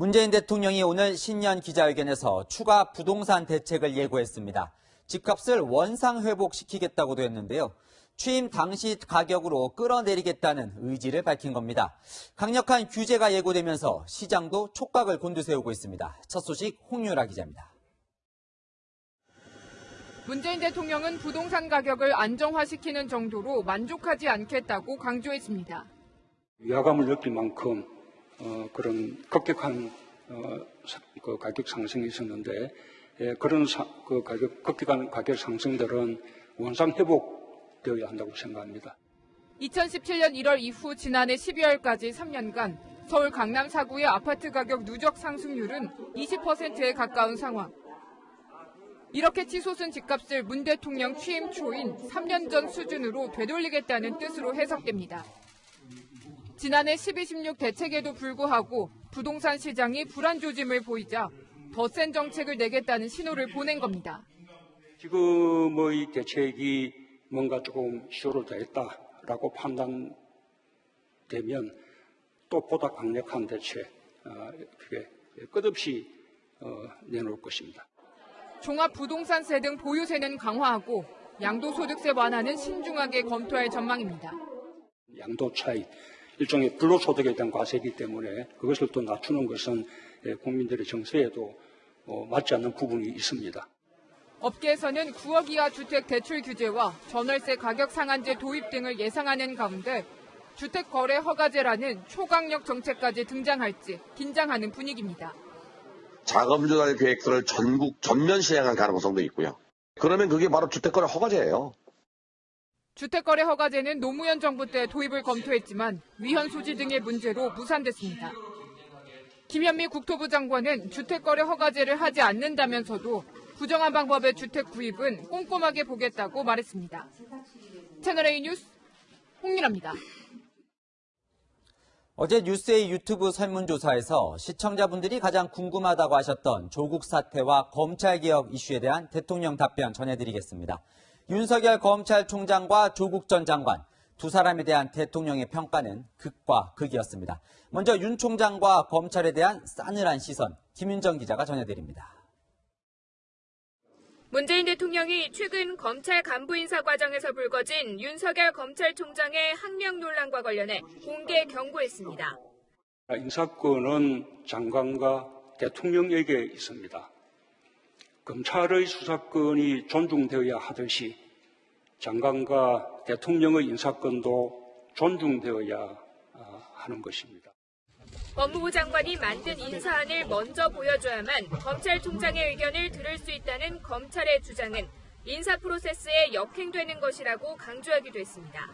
문재인 대통령이 오늘 신년 기자회견에서 추가 부동산 대책을 예고했습니다. 집값을 원상 회복시키겠다고도 했는데요. 취임 당시 가격으로 끌어내리겠다는 의지를 밝힌 겁니다. 강력한 규제가 예고되면서 시장도 촉각을 곤두세우고 있습니다. 첫 소식 홍유라 기자입니다. 문재인 대통령은 부동산 가격을 안정화시키는 정도로 만족하지 않겠다고 강조했습니다. 위화감을 느낄 만큼 그런 급격한 그 가격 상승이 있었는데 그런 급격한 가격 상승들은 원상 회복되어야 한다고 생각합니다. 2017년 1월 이후 지난해 12월까지 3년간 서울 강남 4구의 아파트 가격 누적 상승률은 20%에 가까운 상황. 이렇게 치솟은 집값을 문 대통령 취임 초인 3년 전 수준으로 되돌리겠다는 뜻으로 해석됩니다. 지난해 12.16 대책에도 불구하고 부동산 시장이 불안 조짐을 보이자 더 센 정책을 내겠다는 신호를 보낸 겁니다. 지금의 대책이 뭔가 조금 시효를 다했다라고 판단되면 또 보다 강력한 대책, 그게 끝없이 내놓을 것입니다. 종합부동산세 등 보유세는 강화하고 양도소득세 완화는 신중하게 검토할 전망입니다. 양도 차익, 일종의 불로소득에 대한 과세이기 때문에 그것을 또 낮추는 것은 국민들의 정서에도 맞지 않는 부분이 있습니다. 업계에서는 9억 이하 주택 대출 규제와 전월세 가격 상한제 도입 등을 예상하는 가운데 주택 거래 허가제라는 초강력 정책까지 등장할지 긴장하는 분위기입니다. 자금 조달 계획서를 전면 시행할 가능성도 있고요. 그러면 그게 바로 주택거래 허가제예요. 주택거래 허가제는 노무현 정부 때 도입을 검토했지만 위헌 소지 등의 문제로 무산됐습니다. 김현미 국토부 장관은 주택거래 허가제를 하지 않는다면서도 부정한 방법의 주택 구입은 꼼꼼하게 보겠다고 말했습니다. 채널A 뉴스 홍유라입니다. 어제 뉴스의 유튜브 설문조사에서 시청자분들이 가장 궁금하다고 하셨던 조국 사태와 검찰개혁 이슈에 대한 대통령 답변 전해드리겠습니다. 윤석열 검찰총장과 조국 전 장관, 두 사람에 대한 대통령의 평가는 극과 극이었습니다. 먼저 윤 총장과 검찰에 대한 싸늘한 시선, 김윤정 기자가 전해드립니다. 문재인 대통령이 최근 검찰 간부 인사 과정에서 불거진 윤석열 검찰총장의 항명 논란과 관련해 공개 경고했습니다. 인사권은 장관과 대통령에게 있습니다. 검찰의 수사권이 존중되어야 하듯이 장관과 대통령의 인사권도 존중되어야 하는 것입니다. 법무부 장관이 만든 인사안을 먼저 보여줘야만 검찰총장의 의견을 들을 수 있다는 검찰의 주장은 인사 프로세스에 역행되는 것이라고 강조하기도 했습니다.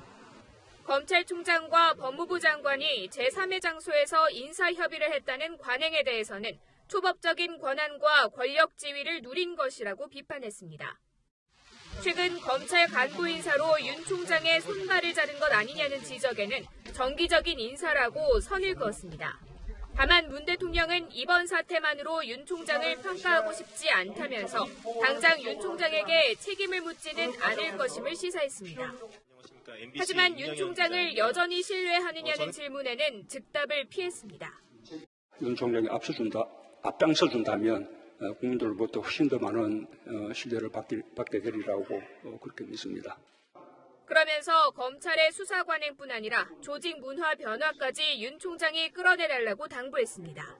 검찰총장과 법무부 장관이 제3의 장소에서 인사협의를 했다는 관행에 대해서는 초법적인 권한과 권력 지위를 누린 것이라고 비판했습니다. 최근 검찰 간부 인사로 윤 총장의 손발을 자른 것 아니냐는 지적에는 정기적인 인사라고 선을 그었습니다. 다만 문 대통령은 이번 사태만으로 윤 총장을 평가하고 싶지 않다면서 당장 윤 총장에게 책임을 묻지는 않을 것임을 시사했습니다. 하지만 윤 총장을 여전히 신뢰하느냐는 질문에는 즉답을 피했습니다. 윤 총장이 앞장서준다면 국민들로부터 훨씬 더 많은 신뢰를 받게 되리라고 그렇게 믿습니다. 그러면서 검찰의 수사 관행뿐 아니라 조직 문화 변화까지 윤 총장이 끌어내달라고 당부했습니다.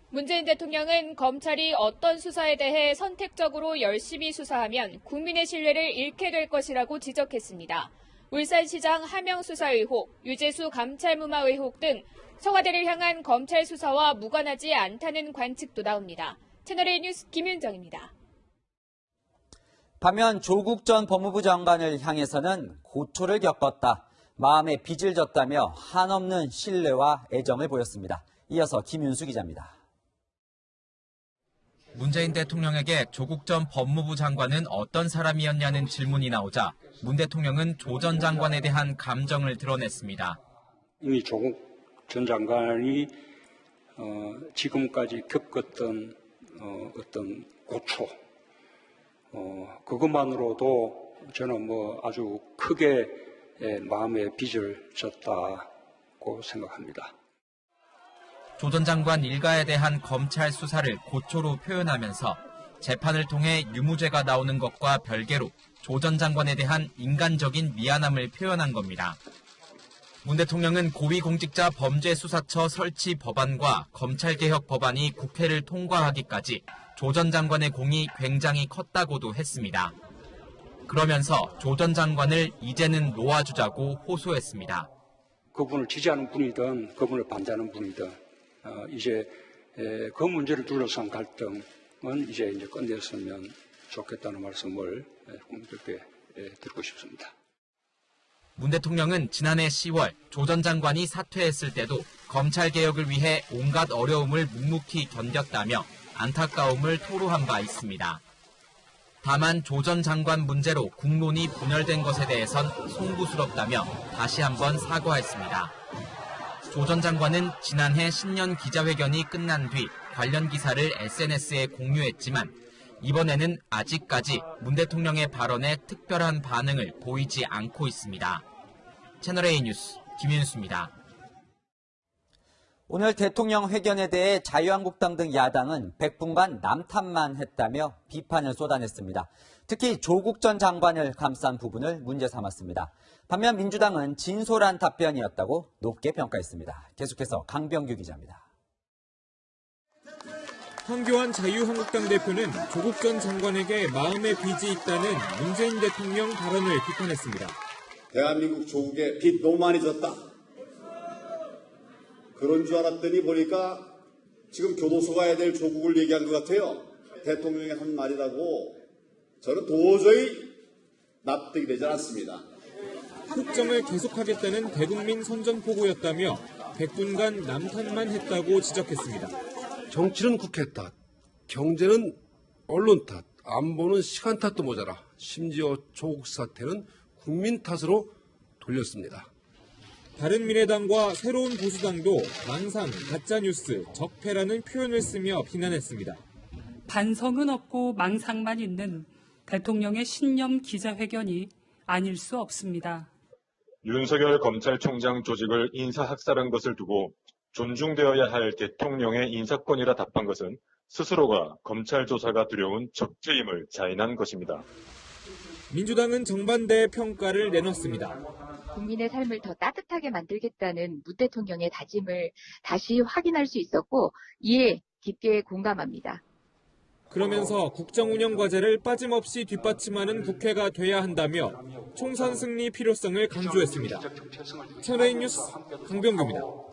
문재인 대통령은 검찰이 어떤 수사에 대해 선택적으로 열심히 수사하면 국민의 신뢰를 잃게 될 것이라고 지적했습니다. 울산시장 하명 수사 의혹, 유재수 감찰무마 의혹 등 청와대를 향한 검찰 수사와 무관하지 않다는 관측도 나옵니다. 채널A 뉴스 김윤정입니다. 반면 조국 전 법무부 장관을 향해서는 고초를 겪었다, 마음에 빚을 졌다며 한없는 신뢰와 애정을 보였습니다. 이어서 김윤수 기자입니다. 문재인 대통령에게 조국 전 법무부 장관은 어떤 사람이었냐는 질문이 나오자 문 대통령은 조 전 장관에 대한 감정을 드러냈습니다. 이미 조국 전 장관이 지금까지 겪었던 어떤 고초, 그것만으로도 저는 아주 크게 마음에 빚을 졌다고 생각합니다. 조 전 장관 일가에 대한 검찰 수사를 고초로 표현하면서 재판을 통해 유무죄가 나오는 것과 별개로 조 전 장관에 대한 인간적인 미안함을 표현한 겁니다. 문 대통령은 고위공직자 범죄수사처 설치 법안과 검찰개혁 법안이 국회를 통과하기까지 조 전 장관의 공이 굉장히 컸다고도 했습니다. 그러면서 조 전 장관을 이제는 놓아주자고 호소했습니다. 그분을 지지하는 분이든 그분을 반대하는 분이든 이제 그 문제를 둘러싼 갈등은 이제 끝냈으면 좋겠다는 말씀을 국민들께 드리고 싶습니다. 문 대통령은 지난해 10월 조 전 장관이 사퇴했을 때도 검찰개혁을 위해 온갖 어려움을 묵묵히 견뎠다며 안타까움을 토로한 바 있습니다. 다만 조 전 장관 문제로 국론이 분열된 것에 대해선 송구스럽다며 다시 한번 사과했습니다. 조 전 장관은 지난해 신년 기자회견이 끝난 뒤 관련 기사를 SNS에 공유했지만 이번에는 아직까지 문 대통령의 발언에 특별한 반응을 보이지 않고 있습니다. 채널A 뉴스 김윤수입니다. 오늘 대통령 회견에 대해 자유한국당 등 야당은 100분간 남탓만 했다며 비판을 쏟아냈습니다. 특히 조국 전 장관을 감싼 부분을 문제 삼았습니다. 반면 민주당은 진솔한 답변이었다고 높게 평가했습니다. 계속해서 강병규 기자입니다. 황교안 자유한국당 대표는 조국 전 장관에게 마음의 빚이 있다는 문재인 대통령 발언을 비판했습니다. 대한민국 조국에 빚 너무 많이 졌다. 그런 줄 알았더니 보니까 지금 교도소 가야 될 조국을 얘기한 것 같아요. 대통령이 한 말이라고 저는 도저히 납득이 되지 않습니다. 흑점을 계속하겠다는 대국민 선전포고였다며 100분간 남탓만 했다고 지적했습니다. 정치는 국회 탓, 경제는 언론 탓, 안보는 시간 탓도 모자라 심지어 조국 사태는 국민 탓으로 돌렸습니다. 바른미래당과 새로운 보수당도 망상, 가짜뉴스, 적폐라는 표현을 쓰며 비난했습니다. 반성은 없고 망상만 있는 대통령의 신년 기자회견이 아닐 수 없습니다. 윤석열 검찰총장 조직을 인사학살한 것을 두고 존중되어야 할 대통령의 인사권이라 답한 것은 스스로가 검찰 조사가 두려운 적죄임을 자인한 것입니다. 민주당은 정반대의 평가를 내놨습니다. 국민의 삶을 더 따뜻하게 만들겠다는 문 대통령의 다짐을 다시 확인할 수 있었고 이에 깊게 공감합니다. 그러면서 국정 운영 과제를 빠짐없이 뒷받침하는 국회가 돼야 한다며 총선 승리 필요성을 강조했습니다. 채널A 뉴스 강병규입니다.